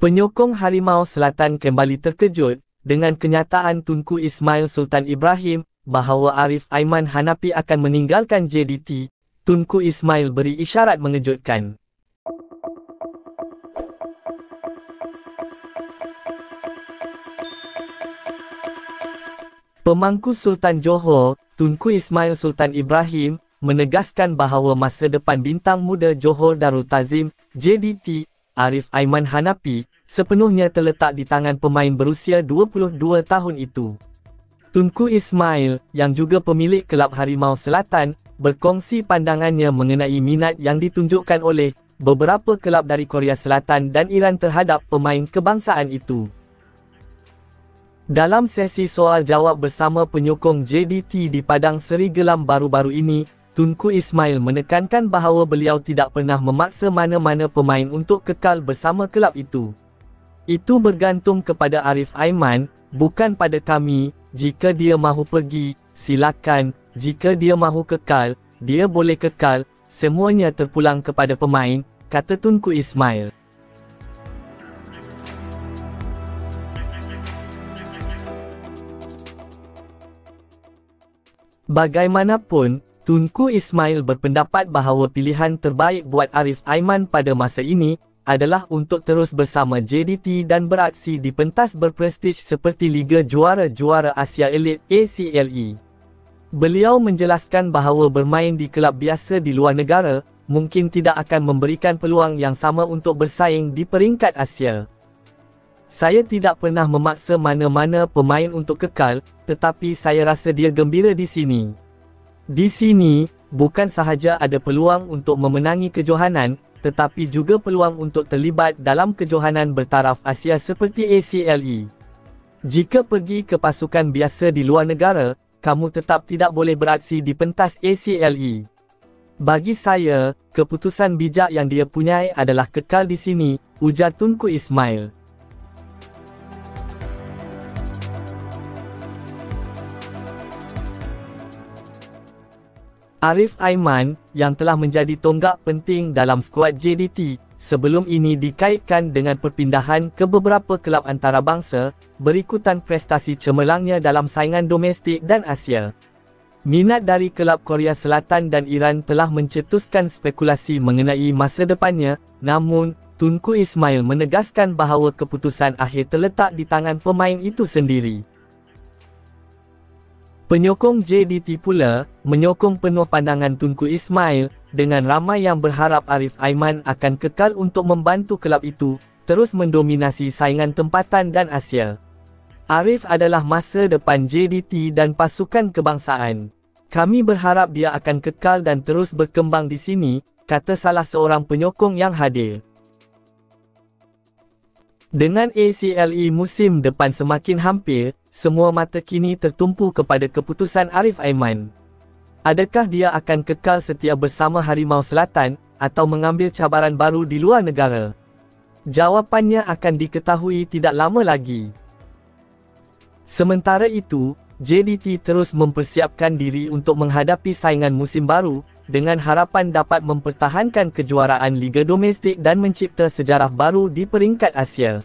Penyokong Harimau Selatan kembali terkejut dengan kenyataan Tunku Ismail Sultan Ibrahim bahawa Arif Aiman Hanapi akan meninggalkan JDT. Tunku Ismail beri isyarat mengejutkan. Pemangku Sultan Johor, Tunku Ismail Sultan Ibrahim, menegaskan bahawa masa depan bintang muda Johor Darul Ta'zim, JDT, Arif Aiman Hanapi, sepenuhnya terletak di tangan pemain berusia 22 tahun itu. Tunku Ismail, yang juga pemilik kelab Harimau Selatan, berkongsi pandangannya mengenai minat yang ditunjukkan oleh beberapa kelab dari Korea Selatan dan Iran terhadap pemain kebangsaan itu. Dalam sesi soal-jawab bersama penyokong JDT di Padang Seri Gelam baru-baru ini, Tunku Ismail menekankan bahawa beliau tidak pernah memaksa mana-mana pemain untuk kekal bersama kelab itu. Itu bergantung kepada Arif Aiman, bukan pada kami. Jika dia mahu pergi, silakan. Jika dia mahu kekal, dia boleh kekal. Semuanya terpulang kepada pemain, kata Tunku Ismail. Bagaimanapun, Tunku Ismail berpendapat bahawa pilihan terbaik buat Arif Aiman pada masa ini adalah untuk terus bersama JDT dan beraksi di pentas berprestij seperti Liga Juara-Juara Asia Elite ACLE. Beliau menjelaskan bahawa bermain di kelab biasa di luar negara mungkin tidak akan memberikan peluang yang sama untuk bersaing di peringkat Asia. Saya tidak pernah memaksa mana-mana pemain untuk kekal, tetapi saya rasa dia gembira di sini. Di sini, bukan sahaja ada peluang untuk memenangi kejohanan, tetapi juga peluang untuk terlibat dalam kejohanan bertaraf Asia seperti ACLE. Jika pergi ke pasukan biasa di luar negara, kamu tetap tidak boleh beraksi di pentas ACLE. Bagi saya, keputusan bijak yang dia punyai adalah kekal di sini, ujar Tunku Ismail. Arif Aiman, yang telah menjadi tonggak penting dalam skuad JDT, sebelum ini dikaitkan dengan perpindahan ke beberapa kelab antarabangsa, berikutan prestasi cemerlangnya dalam saingan domestik dan Asia. Minat dari kelab Korea Selatan dan Iran telah mencetuskan spekulasi mengenai masa depannya, namun, Tunku Ismail menegaskan bahawa keputusan akhir terletak di tangan pemain itu sendiri. Penyokong JDT pula menyokong penuh pandangan Tunku Ismail, dengan ramai yang berharap Arif Aiman akan kekal untuk membantu kelab itu terus mendominasi saingan tempatan dan Asia. Arif adalah masa depan JDT dan pasukan kebangsaan. Kami berharap dia akan kekal dan terus berkembang di sini, kata salah seorang penyokong yang hadir. Dengan ACLE musim depan semakin hampir, semua mata kini tertumpu kepada keputusan Arif Aiman. Adakah dia akan kekal setia bersama Harimau Selatan, atau mengambil cabaran baru di luar negara? Jawapannya akan diketahui tidak lama lagi. Sementara itu, JDT terus mempersiapkan diri untuk menghadapi saingan musim baru, dengan harapan dapat mempertahankan kejuaraan Liga Domestik dan mencipta sejarah baru di peringkat Asia.